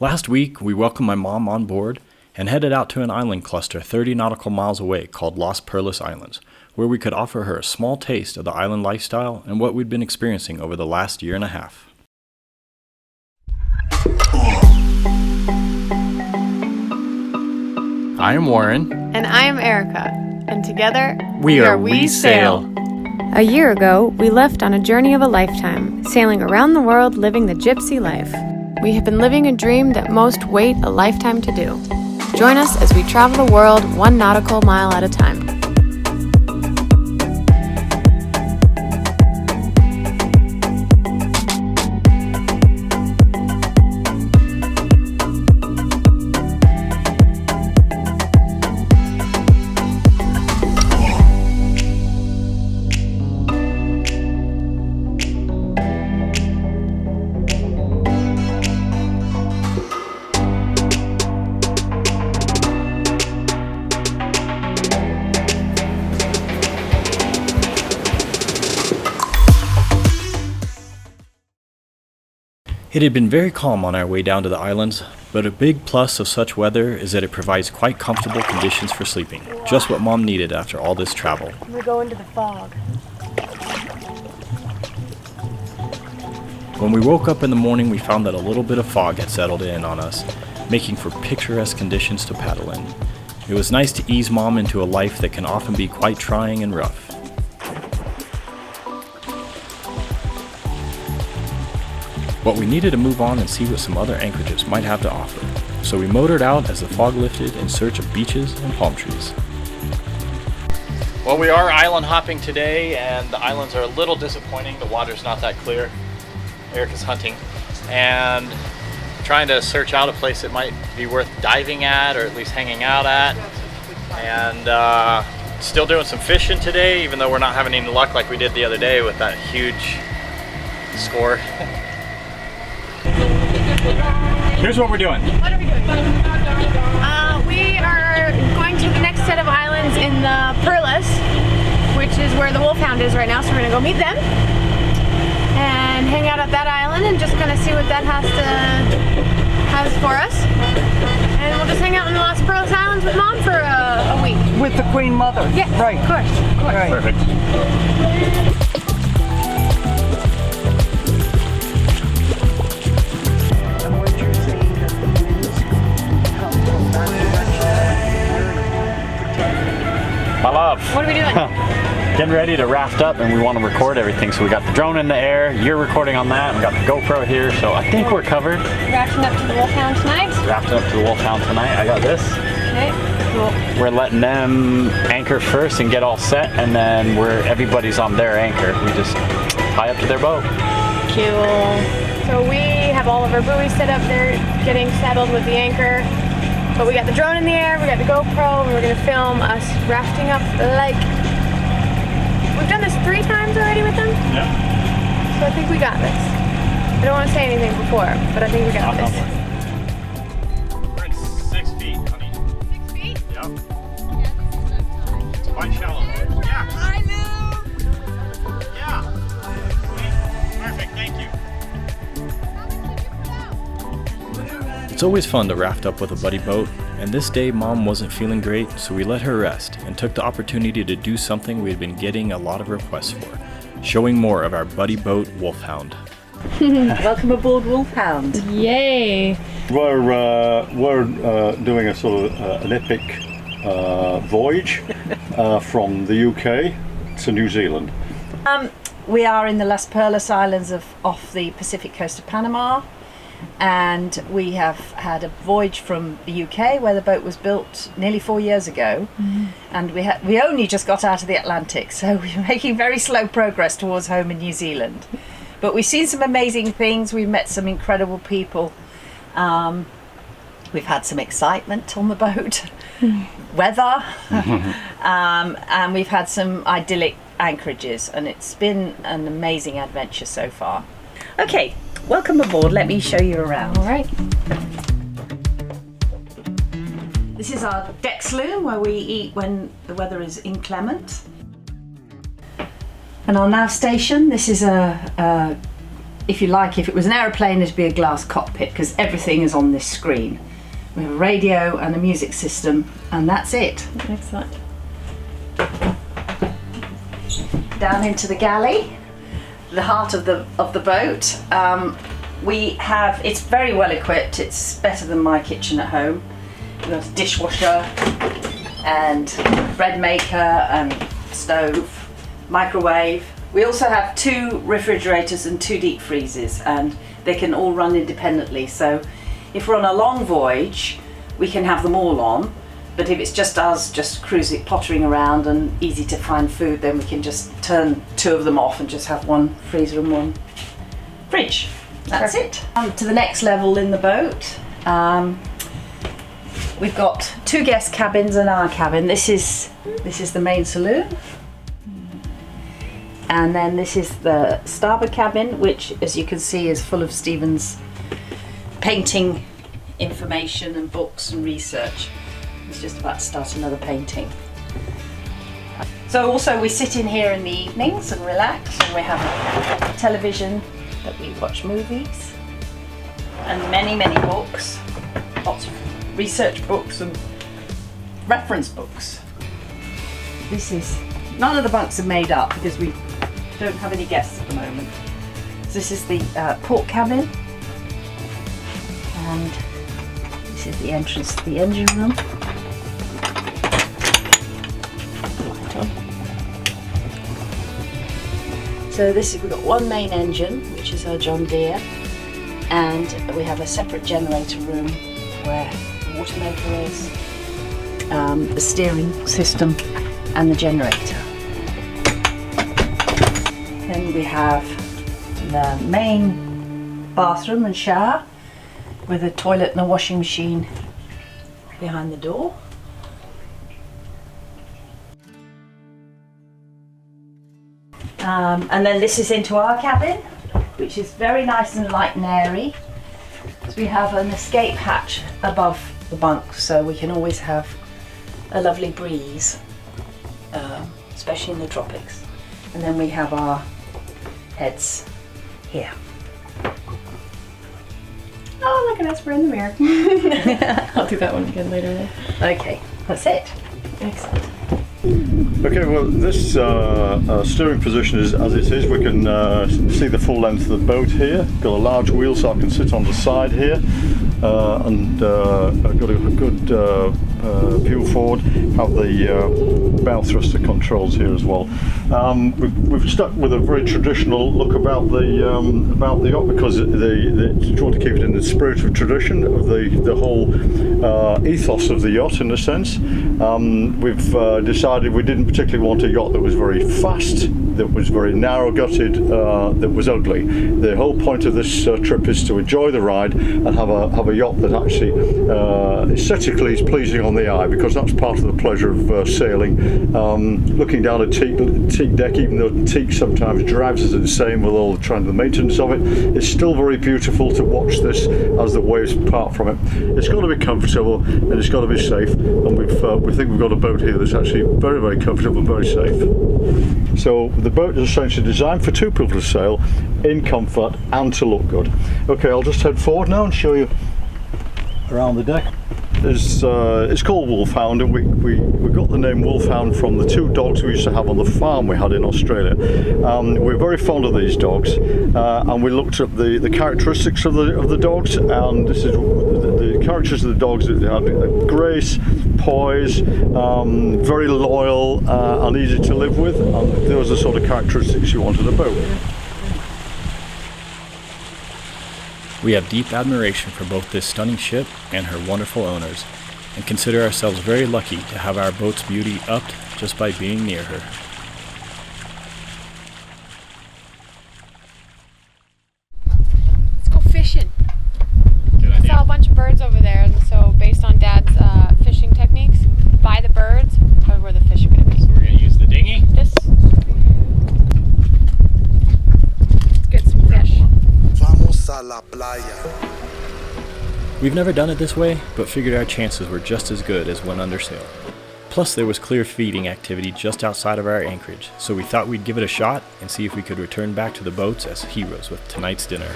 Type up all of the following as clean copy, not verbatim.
Last week, we welcomed my mom on board and headed out to an island cluster 30 nautical miles away called Las Perlas Islands, where we could offer her a small taste of the island lifestyle and what we'd been experiencing over the last year and a half. I am Warren. And I am Erica. And together, we are WEsail. A year ago, we left on a journey of a lifetime, sailing around the world living the gypsy life. We have been living a dream that most wait a lifetime to do. Join us as we travel the world 1 nautical mile at a time. It had been very calm on our way down to the islands, but a big plus of such weather is that it provides quite comfortable conditions for sleeping, just what Mom needed after all this travel. We go into the fog. When we woke up in the morning, we found that a little bit of fog had settled in on us, making for picturesque conditions to paddle in. It was nice to ease Mom into a life that can often be quite trying and rough. But we needed to move on and see what some other anchorages might have to offer, so we motored out as the fog lifted in search of beaches and palm trees. Well, we are island hopping today, and the islands are a little disappointing. The water's not that clear. Erica's hunting and trying to search out a place that might be worth diving at, or at least hanging out at. And still doing some fishing today, even though we're not having any luck like we did the other day with that huge score. Here's what we're doing. What are we doing? We are going to the next set of islands in the Perlas, which is where the Wolfhound is right now, so we're going to go meet them and hang out at that island and just kind of see what that has for us. And we'll just hang out in the Las Perlas Islands with Mom for a week. With the Queen Mother? Yes, right. Of course. Right. Perfect. My love. What are we doing? Getting ready to raft up, and we want to record everything. So we got the drone in the air, you're recording on that, we got the GoPro here, so I think we're covered. Rafting up to the Wolfhound tonight. Rafting up to the Wolfhound tonight. I got this. Okay, cool. We're letting them anchor first and get all set, and then everybody's on their anchor. We just tie up to their boat. Cool. So we have all of our buoys set up there, getting settled with the anchor. But we got the drone in the air, we got the GoPro, and we're gonna film us rafting up the lake. We've done this 3 times already with them. Yeah. So I think we got this. I don't want to say anything before, but I think we got this. We're in 6 feet, honey. 6 feet? Yep. It's quite shallow. Yeah. I know! Yeah. Perfect, thank you. It's always fun to raft up with a buddy boat, and this day Mom wasn't feeling great, so we let her rest and took the opportunity to do something we had been getting a lot of requests for, showing more of our buddy boat Wolfhound. Welcome aboard, Wolfhound. Yay! We're doing a sort of an epic voyage from the UK to New Zealand. We are in the Las Perlas Islands off the Pacific coast of Panama, and we have had a voyage from the UK where the boat was built nearly 4 years ago, and we only just got out of the Atlantic, so we're making very slow progress towards home in New Zealand. But we've seen some amazing things, we've met some incredible people, we've had some excitement on the boat, weather, and we've had some idyllic anchorages, and it's been an amazing adventure so far. Okay, welcome aboard, let me show you around. All right. This is our deck saloon where we eat when the weather is inclement. And our nav station, this is a if you like, if it was an aeroplane, it'd be a glass cockpit because everything is on this screen. We have a radio and a music system, and that's it. Excellent. Down into the galley, the heart of the boat. It's very well equipped. It's better than my kitchen at home. We've got a dishwasher and bread maker and stove, microwave. We also have 2 refrigerators and 2 deep freezers, and they can all run independently. So if we're on a long voyage, we can have them all on. But if it's just us, just cruising, pottering around and easy to find food, then we can just turn 2 of them off and just have 1 freezer and 1 fridge. That's it. To the next level in the boat, we've got 2 guest cabins and our cabin. This is the main saloon. And then this is the starboard cabin, which, as you can see, is full of Stephen's painting information and books and research. He's just about to start another painting. So also we sit in here in the evenings and relax, and we have a television that we watch movies and many books, lots of research books and reference books. None of the bunks are made up because we don't have any guests at the moment. So this is the port cabin, and this is the entrance to the engine room. Light on. So we've got 1 main engine, which is our John Deere, and we have a separate generator room where the water maker is, the steering system and the generator. Then we have the main bathroom and shower with a toilet and a washing machine behind the door. And then this is into our cabin, which is very nice and light and airy. So we have an escape hatch above the bunk, so we can always have a lovely breeze, especially in the tropics. And then we have our heads here. Oh, look at us, we're in the mirror. I'll do that one again later. Okay, that's it. Excellent. Okay, well, this steering position is as it is. We can see the full length of the boat here. Got a large wheel so I can sit on the side here, and I've got a good view forward. Have the bow thruster controls here as well. We've stuck with a very traditional look about the yacht because you want to keep it in the spirit of tradition of the whole ethos of the yacht, in a sense. We've decided we didn't particularly want a yacht that was very fast, that was very narrow-gutted, that was ugly. The whole point of this trip is to enjoy the ride and have a yacht that actually aesthetically is pleasing on the eye, because that's part of the pleasure of sailing. Looking down a teak deck, even though teak sometimes drives us insane with all the maintenance of it, it's still very beautiful to watch this as the waves part from it. It's got to be comfortable and it's got to be safe, and we think we've got a boat here that's actually very, very comfortable and very safe. So the boat is essentially designed for 2 people to sail in comfort and to look good. Okay, I'll just head forward now and show you around the deck. It's called Wolfhound, and we got the name Wolfhound from the 2 dogs we used to have on the farm we had in Australia. We're very fond of these dogs, and we looked at the characteristics of the dogs, and this is the characteristics of the dogs that they had: grace, poise, very loyal, and easy to live with, and those are the sort of characteristics you want in a boat. We have deep admiration for both this stunning ship and her wonderful owners, and consider ourselves very lucky to have our boat's beauty upped just by being near her. Let's go fishing. I saw a bunch of birds over there, and so based on Dad's fishing techniques, by the birds, probably where the fish are going to be. So we're going to use the dinghy. Let's get some fish. We've never done it this way, but figured our chances were just as good as when under sail. Plus there was clear feeding activity just outside of our anchorage, so we thought we'd give it a shot and see if we could return back to the boats as heroes with tonight's dinner.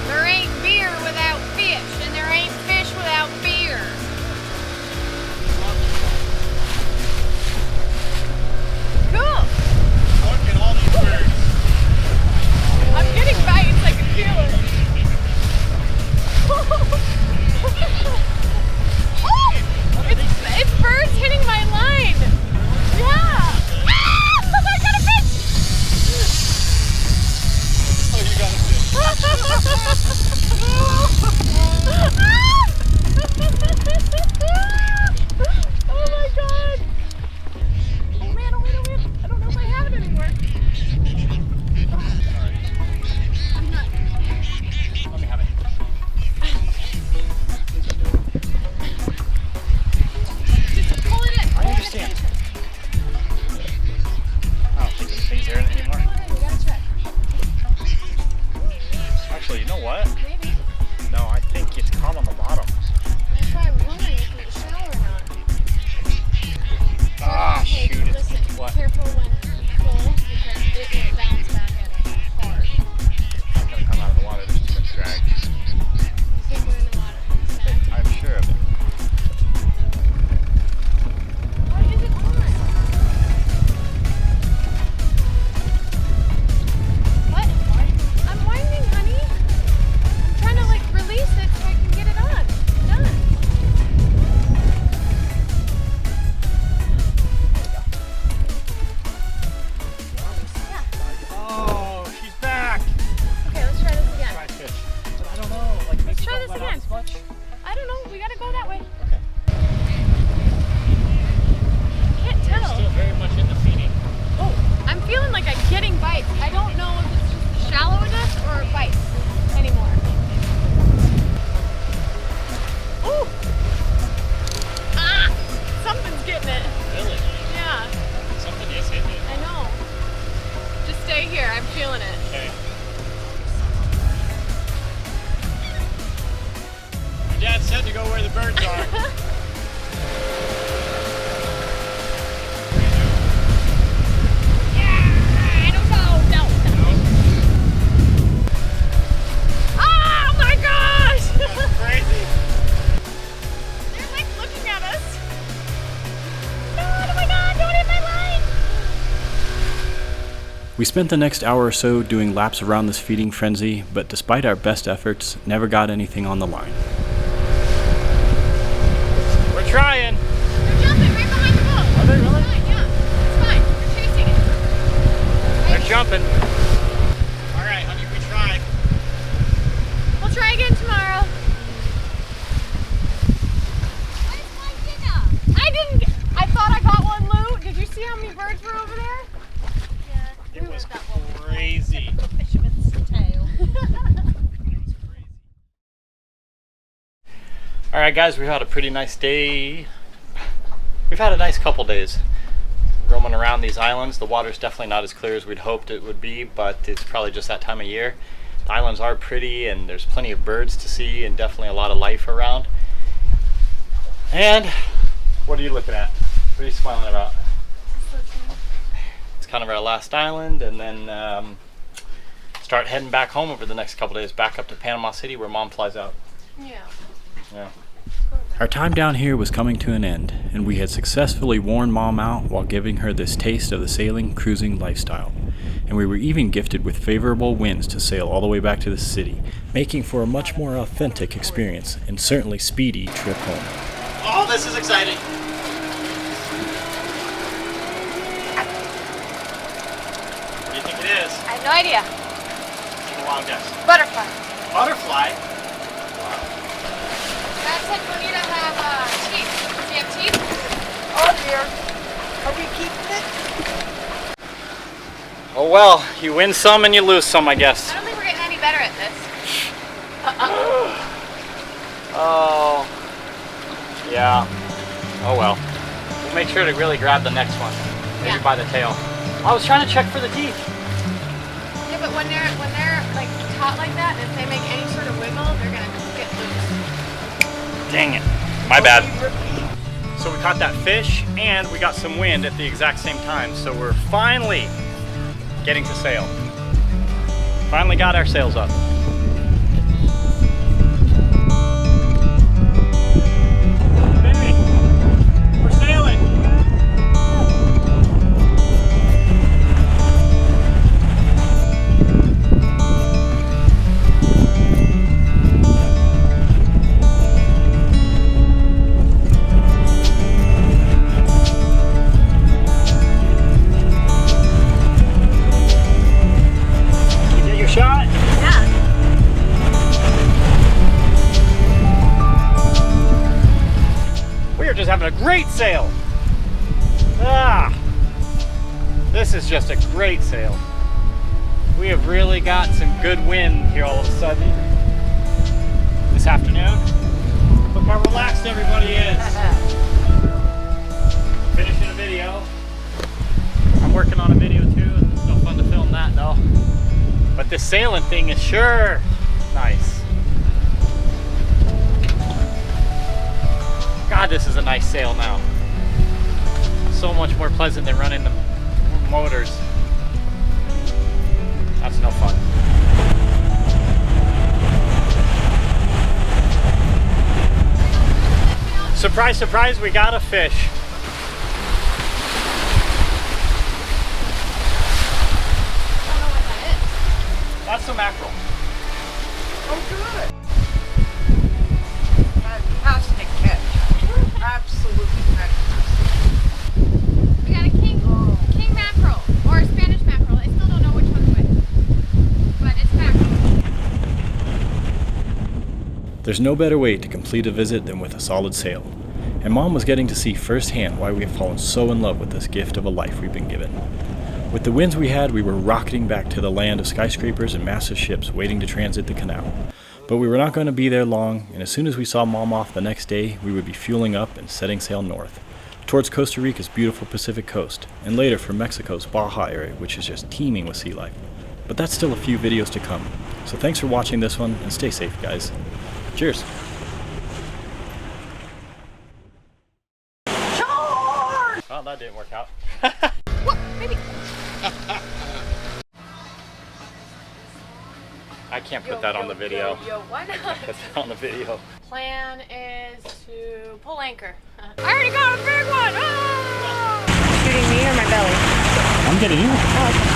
There ain't beer without fish, and there ain't fish without beer. Cool. Look at all these birds. I'm getting bites, I can feel it. Oh, it's birds hitting my line. Yeah. Ah, I got a fish. Oh, you got a fish. Oh my god. Oh man, oh man. I don't know if I have it anymore. I'm not. Let me have it. Just pull it in. I understand. I don't think this thing's there anymore. We gotta check. Actually, you know what? Maybe. No, I think it's caught on the bottom. That's why I'm wondering if we shower or not. Ah, Hey, shoot it. listen, What? careful when full because it will bounce back at us hard. It's not gonna come out of the water. There's too much drag. You think we're in the water? I'm sure of it. What is it on? What? I'm winding, honey. I'm trying to like release it so I can get it on. Done. Oh, she's back. Okay, let's try this again. Try fish. But I don't know. Like, maybe Let's try don't this let out again. as much. I don't know. We gotta go that way. Okay. Can't They're tell. still very much in the feeding. Oh, I'm feeling like I'm getting bites. I don't know if it's just shallowness or bites anymore. Ooh! Ah! Something's getting it. Really? Yeah, Something is hitting it. I know. Just stay here. I'm feeling it. Okay. Your dad said to go where the birds are. I don't know. No. Oh my gosh! That's crazy. They're like looking at us. God, oh my god, don't hit my line! We spent the next hour or so doing laps around this feeding frenzy, but despite our best efforts, never got anything on the line. We're trying. They're jumping right behind the boat. Are they really? It's fine, yeah. It's fine. We're chasing it. They're jumping. All right, honey, we tried. We'll try again tomorrow. Where's my dinner? I didn't get, I thought I got one, Lou. Did you see how many birds were over there? Yeah. It was crazy. Fisherman's tail. All right, guys, we've had a pretty nice day. We've had a nice couple days roaming around these islands. The water's definitely not as clear as we'd hoped it would be, but it's probably just that time of year. The islands are pretty, and there's plenty of birds to see, and definitely a lot of life around. And what are you looking at? What are you smiling about? It's kind of our last island, and then start heading back home over the next couple days, back up to Panama City where Mom flies out. Yeah. Yeah. Our time down here was coming to an end, and we had successfully worn Mom out while giving her this taste of the sailing, cruising lifestyle. And we were even gifted with favorable winds to sail all the way back to the city, making for a much more authentic experience and certainly speedy trip home. Oh, this is exciting. What do you think it is? I have no idea. Take a wild guess. Butterfly. Butterfly. Dad said Bonita have teeth. Does he have teeth? Oh dear. Are we keeping it? Oh well, you win some and you lose some, I guess. I don't think we're getting any better at this. Oh. Yeah. Oh well. We'll make sure to really grab the next one. Maybe Yeah. by the tail. I was trying to check for the teeth. when they're like taut like that, if they make any sort of wiggle, they're gonna get loose. Dang it. My bad. So we caught that fish and we got some wind at the exact same time. So we're finally getting to sail. Finally got our sails up. Hey, we're sailing. Shot? Yeah. We are just having a great sail. Ah, this is just a great sail. We have really got some good wind here all of a sudden this afternoon. Look how relaxed everybody is. Finishing a video. I'm working on a video too. It's no fun to film that though. But this sailing thing is sure nice. God, this is a nice sail now. So much more pleasant than running the motors. That's no fun. Surprise, surprise, we got a fish. That's some mackerel. Oh, good. Fantastic catch. Absolutely fantastic. We got a king mackerel or a Spanish mackerel. I still don't know which one's which, but it's mackerel. There's no better way to complete a visit than with a solid sail, and Mom was getting to see firsthand why we have fallen so in love with this gift of a life we've been given. With the winds we had, we were rocketing back to the land of skyscrapers and massive ships waiting to transit the canal. But we were not going to be there long, and as soon as we saw Mom off the next day, we would be fueling up and setting sail north, towards Costa Rica's beautiful Pacific coast, and later for Mexico's Baja area, which is just teeming with sea life. But that's still a few videos to come, so thanks for watching this one, and stay safe, guys. Cheers! Oh, that didn't work out. What? Maybe. I can't put that on the video. Yo, why not? Put that on the video. Plan is to pull anchor. I already got a big one! Ah! Shooting me or my belly? I'm getting you. Oh, okay.